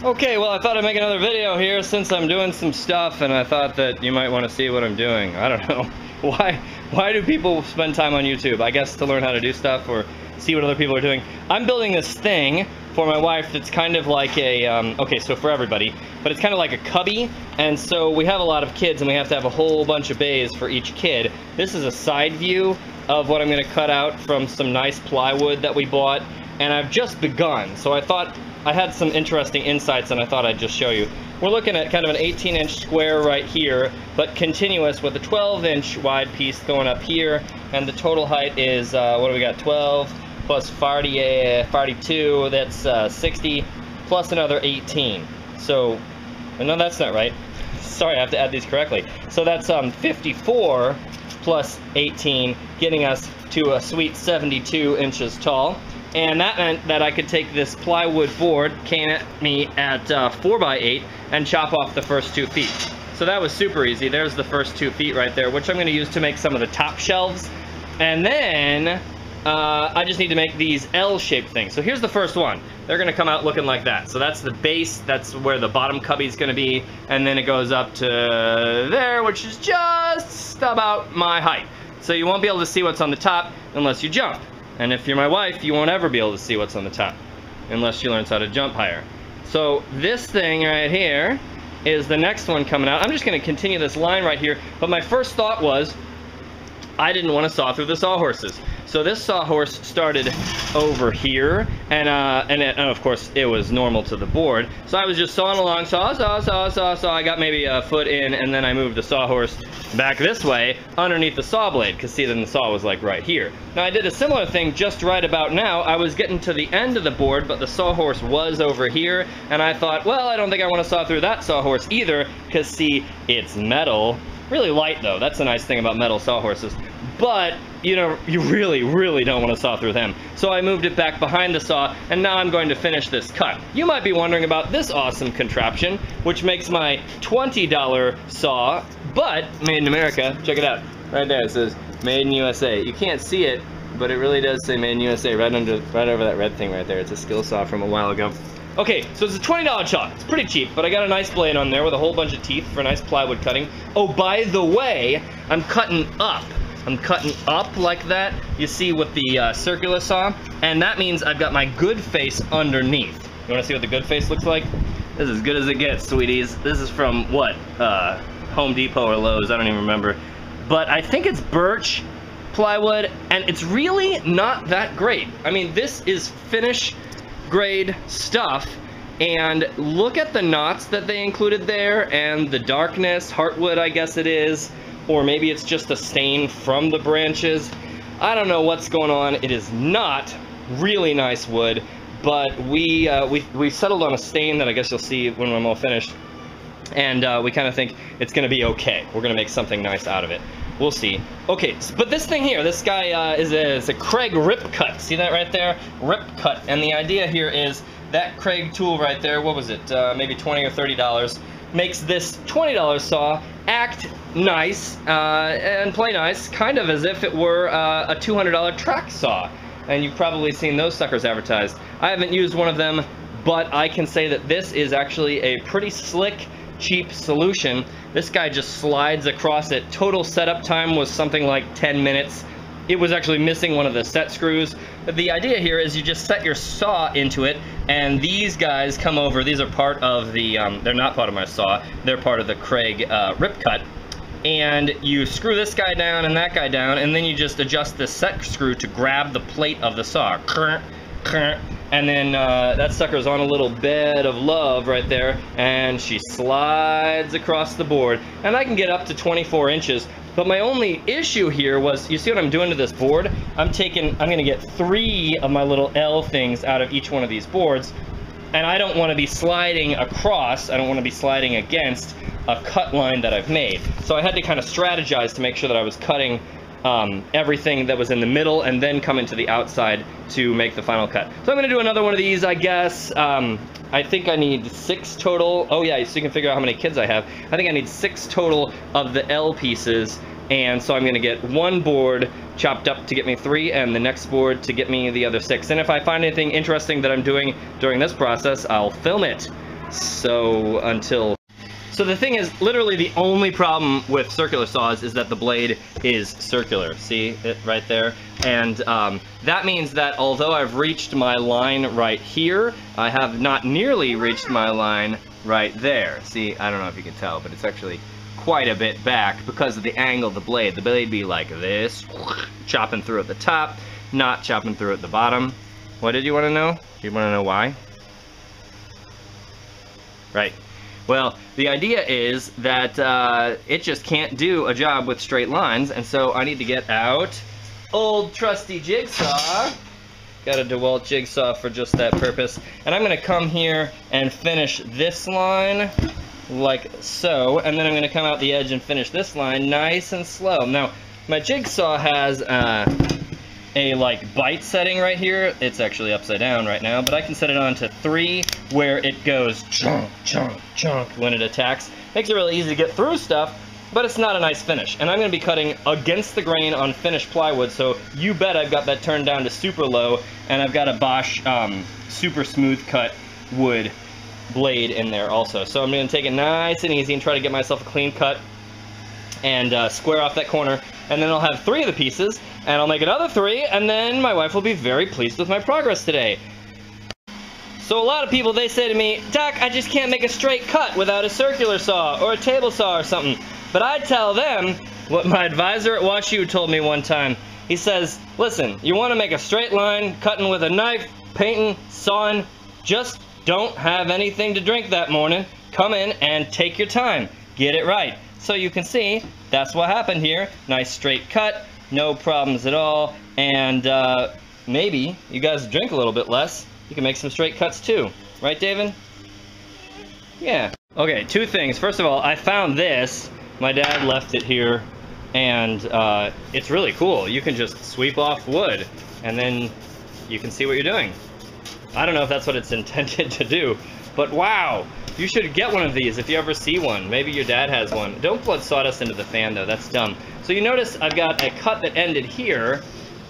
Okay, well, I thought I'd make another video here since I'm doing some stuff, and I thought that you might want to see what I'm doing. I don't know. Why do people spend time on YouTube? I guess to learn how to do stuff or see what other people are doing. I'm building this thing for my wife that's kind of like a, okay, so for everybody, but it's kind of like a cubby, and so we have a lot of kids, and we have to have a whole bunch of bays for each kid. This is a side view of what I'm going to cut out from some nice plywood that we bought, and I've just begun, so I thought I had some interesting insights and I thought I'd just show you. We're looking at kind of an 18-inch square right here, but continuous with a 12-inch wide piece going up here, and the total height is, what do we got, 12 plus 42, that's 60, plus another 18. So, no, that's not right. Sorry, I have to add these correctly. So that's 54 plus 18, getting us to a sweet 72 inches tall. And that meant that I could take this plywood board, came at me at 4x8, and chop off the first 2 feet. So that was super easy. There's the first 2 feet right there, which I'm going to use to make some of the top shelves. And then I just need to make these L-shaped things. So here's the first one. They're going to come out looking like that. So that's the base. That's where the bottom cubby is going to be. And then it goes up to there, which is just about my height. So you won't be able to see what's on the top unless you jump. And if you're my wife, you won't ever be able to see what's on the top unless she learns how to jump higher. So this thing right here is the next one coming out. I'm just going to continue this line right here, but my first thought was I didn't want to saw through the sawhorses. So this sawhorse started over here, and of course it was normal to the board. So I was just sawing along, saw. I got maybe a foot in, and then I moved the sawhorse back this way underneath the saw blade, because see, then the saw was like right here. Now I did a similar thing just right about now. I was getting to the end of the board, but the sawhorse was over here, and I thought, well, I don't think I want to saw through that sawhorse either, because see, it's metal. Really light though, that's the nice thing about metal sawhorses. But, you know, you really don't want to saw through them. So I moved it back behind the saw, and now I'm going to finish this cut. You might be wondering about this awesome contraption, which makes my $20 saw, but made in America. Check it out. Right there, it says Made in USA. You can't see it, but it really does say Made in USA right over that red thing right there. It's a skill saw from a while ago. Okay, so it's a $20 saw. It's pretty cheap, but I got a nice blade on there with a whole bunch of teeth for nice plywood cutting. Oh, by the way, I'm cutting up. I'm cutting up like that, you see, with the circular saw, and that means I've got my good face underneath. You want to see what the good face looks like? This is as good as it gets, sweeties. This is from, what, Home Depot or Lowe's, I don't even remember. But I think it's birch plywood, and it's really not that great. I mean, this is finish grade stuff, and look at the knots that they included there, and the darkness, heartwood I guess it is, or maybe it's just a stain from the branches. I don't know what's going on. It is not really nice wood, but we settled on a stain that I guess you'll see when I'm all finished, and we kind of think it's gonna be okay. We're gonna make something nice out of it. We'll see. Okay, but this thing here, this guy is a Kreg Rip-Cut. See that right there? Rip-Cut. And the idea here is that Kreg tool right there, what was it? Maybe $20 or $30. Makes this $20 saw act nice and play nice, kind of as if it were a $200 track saw. And you've probably seen those suckers advertised. I haven't used one of them, but I can say that this is actually a pretty slick, cheap solution. This guy just slides across it. Total setup time was something like 10 minutes. It was actually missing one of the set screws. But the idea here is you just set your saw into it, and these guys come over. These are part of the, they're not part of my saw, they're part of the Kreg Rip-Cut. And you screw this guy down and that guy down, and then you just adjust this set screw to grab the plate of the saw. And then that sucker's on a little bed of love right there, and she slides across the board. And I can get up to 24 inches. But my only issue here was, you see what I'm doing to this board? I'm gonna get 3 of my little L things out of each one of these boards, and I don't wanna be sliding across, I don't wanna be sliding against a cut line that I've made. So I had to kind of strategize to make sure that I was cutting everything that was in the middle and then come into the outside to make the final cut. So I'm gonna do another one of these, I guess. I think I need 6 total. Oh yeah, so you can figure out how many kids I have. I think I need 6 total of the L pieces, and so I'm gonna get 1 board chopped up to get me 3, and the next board to get me the other 6. And if I find anything interesting that I'm doing during this process, I'll film it. So the thing is, literally the only problem with circular saws is that the blade is circular. See it right there? And that means that although I've reached my line right here, I have not nearly reached my line right there. See, I don't know if you can tell, but it's actually quite a bit back because of the angle of the blade. The blade be like this, chopping through at the top, not chopping through at the bottom. What did you want to know? You want to know why? Right. Well, the idea is that it just can't do a job with straight lines, and so I need to get out old trusty jigsaw. Got a DeWalt jigsaw for just that purpose. And I'm going to come here and finish this line like so, and then I'm going to come out the edge and finish this line nice and slow. Now, my jigsaw has a like bite setting right here. It's actually upside down right now, but I can set it on to 3 where it goes chunk, chunk, chunk when it attacks. Makes it really easy to get through stuff, but it's not a nice finish. And I'm going to be cutting against the grain on finished plywood, so you bet I've got that turned down to super low, and I've got a Bosch super smooth cut wood blade in there also. So I'm going to take it nice and easy and try to get myself a clean cut and square off that corner, and then I'll have 3 of the pieces, and I'll make another 3, and then my wife will be very pleased with my progress today. So a lot of people, they say to me, Doc, I just can't make a straight cut without a circular saw or a table saw or something. But I tell them what my advisor at WashU told me one time. He says, listen, you want to make a straight line, cutting with a knife, painting, sawing, just don't have anything to drink that morning. Come in and take your time. Get it right. So you can see, that's what happened here. Nice straight cut, no problems at all, and maybe you guys drink a little bit less. You can make some straight cuts too. Right, David? Yeah. Okay, 2 things. First of all, I found this. My dad left it here, and it's really cool. You can just sweep off wood, and then you can see what you're doing. I don't know if that's what it's intended to do, but wow! You should get one of these if you ever see one. Maybe your dad has one. Don't flood sawdust into the fan though, that's dumb. So you notice I've got a cut that ended here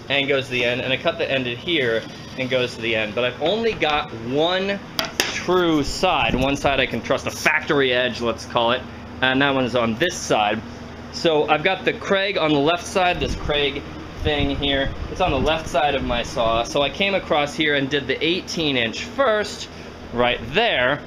and goes to the end, and a cut that ended here and goes to the end. But I've only got one true side. One side I can trust, a factory edge, let's call it, and that one is on this side. So I've got the Kreg on the left side, this Kreg thing here. It's on the left side of my saw. So I came across here and did the 18-inch first, right there,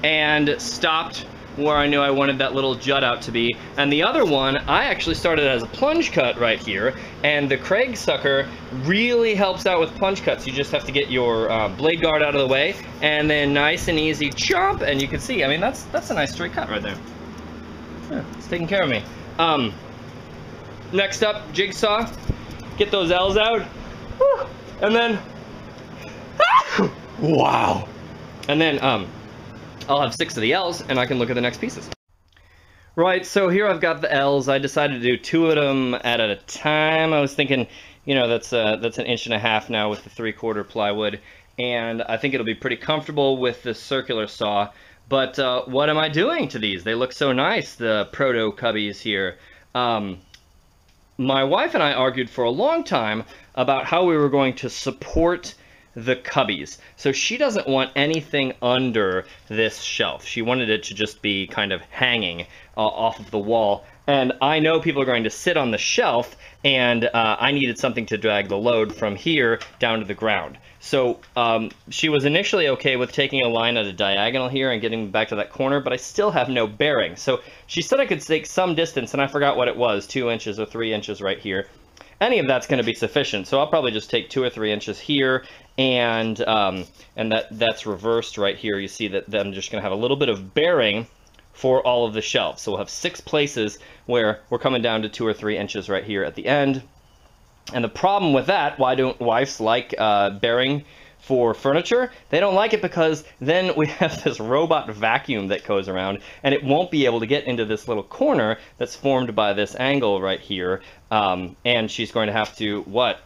and stopped where I knew I wanted that little jut out to be. And the other one, I actually started as a plunge cut right here, and the Kreg sucker really helps out with plunge cuts. You just have to get your blade guard out of the way, and then nice and easy chomp, and you can see, I mean, that's a nice straight cut right there. Yeah, it's taking care of me. Next up, jigsaw. Get those L's out, and then, wow. And then, I'll have 6 of the L's, and I can look at the next pieces. Right, so here I've got the L's. I decided to do 2 of them at a time. I was thinking, you know, that's an 1.5 inches now with the 3/4 plywood, and I think it'll be pretty comfortable with the circular saw. But what am I doing to these? They look so nice, the proto Cubbies here. My wife and I argued for a long time about how we were going to support the Cubbies. So she doesn't want anything under this shelf. She wanted it to just be kind of hanging off of the wall. And I know people are going to sit on the shelf, and I needed something to drag the load from here down to the ground. So she was initially okay with taking a line at a diagonal here and getting back to that corner, but I still have no bearing. So she said I could take some distance, and I forgot what it was, 2 inches or 3 inches right here. Any of that's going to be sufficient, so I'll probably just take 2 or 3 inches here, and that's reversed right here. You see that I'm just going to have a little bit of bearing for all of the shelves. So we'll have 6 places where we're coming down to 2 or 3 inches right here at the end. And the problem with that, why don't wives like bearing for furniture? They don't like it because then we have this robot vacuum that goes around, and it won't be able to get into this little corner that's formed by this angle right here. And she's going to have to, what,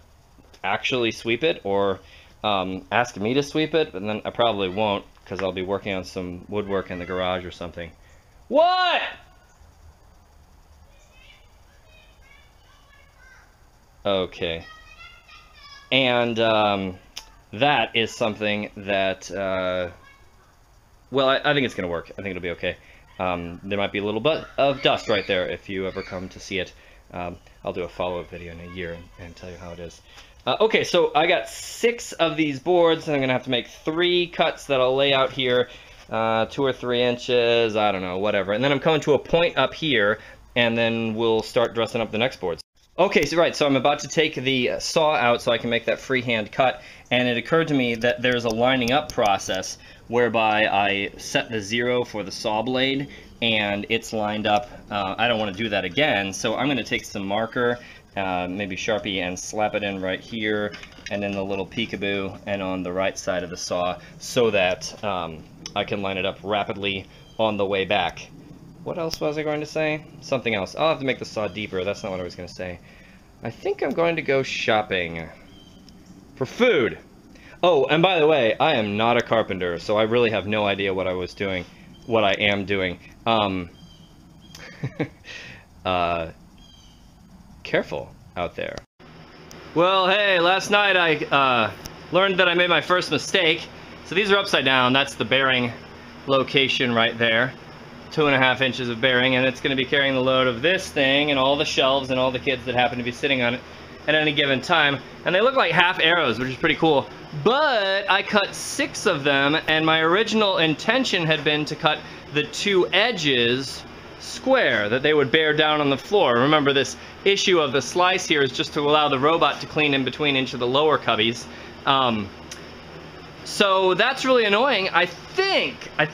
actually sweep it, or ask me to sweep it? And then I probably won't, because I'll be working on some woodwork in the garage or something. What? Okay. And that is something that well, I think it's going to work. I think it'll be okay. There might be a little bit of dust right there if you ever come to see it. I'll do a follow-up video in a year and tell you how it is. Okay, so I got 6 of these boards, and I'm going to have to make 3 cuts that I'll lay out here, 2 or 3 inches, I don't know, whatever. And then I'm coming to a point up here, and then we'll start dressing up the next boards. Okay, so I'm about to take the saw out so I can make that freehand cut, and it occurred to me that there's a lining up process whereby I set the 0 for the saw blade, and it's lined up. I don't want to do that again, so I'm going to take some marker, maybe Sharpie, and slap it in right here, and in the little peekaboo, and on the right side of the saw, so that I can line it up rapidly on the way back. What else was I going to say? Something else. I'll have to make the saw deeper. That's not what I was going to say. I think I'm going to go shopping for food. Oh, and by the way, I am not a carpenter, so I really have no idea what I was doing, what I am doing. Careful out there. Well, hey, last night I learned that I made my first mistake. So these are upside down. That's the bearing location right there. 2.5 inches of bearing, and it's going to be carrying the load of this thing and all the shelves and all the kids that happen to be sitting on it at any given time. And they look like half arrows, which is pretty cool. But I cut 6 of them, and my original intention had been to cut the 2 edges square, that they would bear down on the floor. Remember, this issue of the slice here is just to allow the robot to clean in between each of the lower cubbies. So that's really annoying. I think I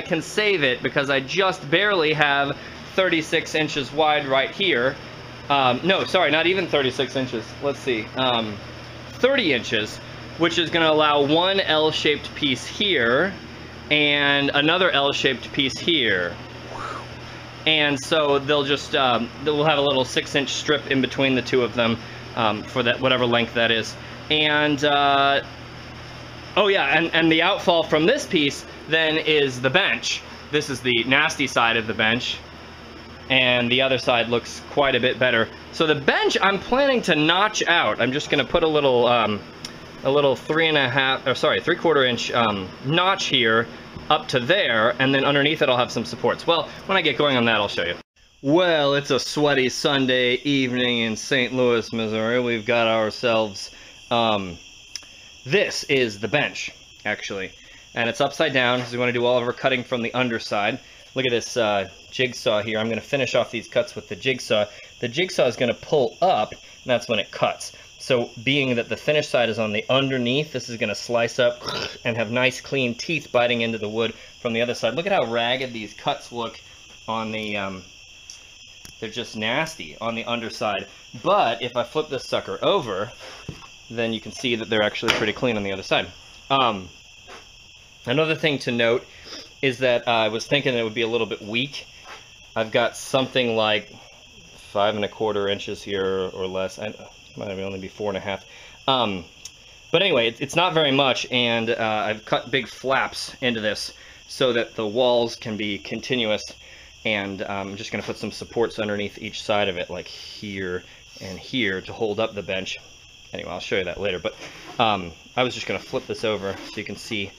can save it because I just barely have 36 inches wide right here. No, sorry, not even 36 inches. Let's see. 30 inches, which is going to allow one L-shaped piece here and another L-shaped piece here. And so they'll just, we'll have a little 6-inch strip in between the 2 of them for that, whatever length that is. And, oh yeah, and the outfall from this piece then is the bench. This is the nasty side of the bench, and the other side looks quite a bit better. So the bench I'm planning to notch out. I'm just going to put a little 3/4 inch notch here up to there, and then underneath it I'll have some supports. Well, when I get going on that, I'll show you. Well, it's a sweaty Sunday evening in St. Louis, Missouri. We've got ourselves this is the bench, actually, and it's upside down because we want to do all of our cutting from the underside. Look at this jigsaw here. I'm going to finish off these cuts with the jigsaw. The jigsaw is going to pull up, and that's when it cuts. So being that the finished side is on the underneath, this is going to slice up and have nice clean teeth biting into the wood from the other side. Look at how ragged these cuts look on the, they're just nasty on the underside. But if I flip this sucker over, then you can see that they're actually pretty clean on the other side. Another thing to note is that I was thinking it would be a little bit weak. I've got something like 5¼ inches here or less. It might only be 4.5. But anyway, it's not very much, and I've cut big flaps into this so that the walls can be continuous, and I'm just going to put some supports underneath each side of it, like here and here, to hold up the bench. Anyway, I'll show you that later, but I was just going to flip this over so you can see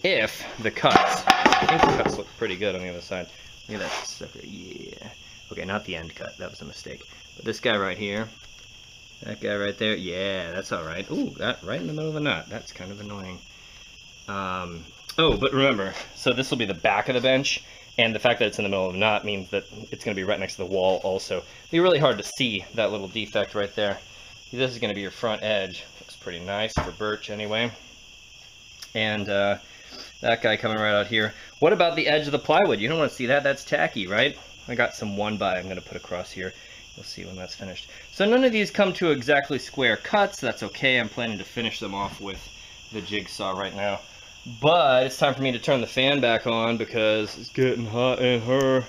if the cuts, I think the cuts look pretty good on the other side. Look at that sucker, yeah. Okay, not the end cut, that was a mistake. But this guy right here, that guy right there, yeah, that's all right. Ooh, that right in the middle of the knot, that's kind of annoying. Oh, but remember, so this will be the back of the bench, and the fact that it's in the middle of the knot means that it's going to be right next to the wall also. It'll be really hard to see that little defect right there. This is going to be your front edge. Looks pretty nice for birch anyway. And that guy coming right out here. What about the edge of the plywood? You don't want to see that. That's tacky, right? I got some 1x I'm going to put across here. You'll see when that's finished. So none of these come to exactly square cuts. That's okay. I'm planning to finish them off with the jigsaw right now. But it's time for me to turn the fan back on because it's getting hot in here.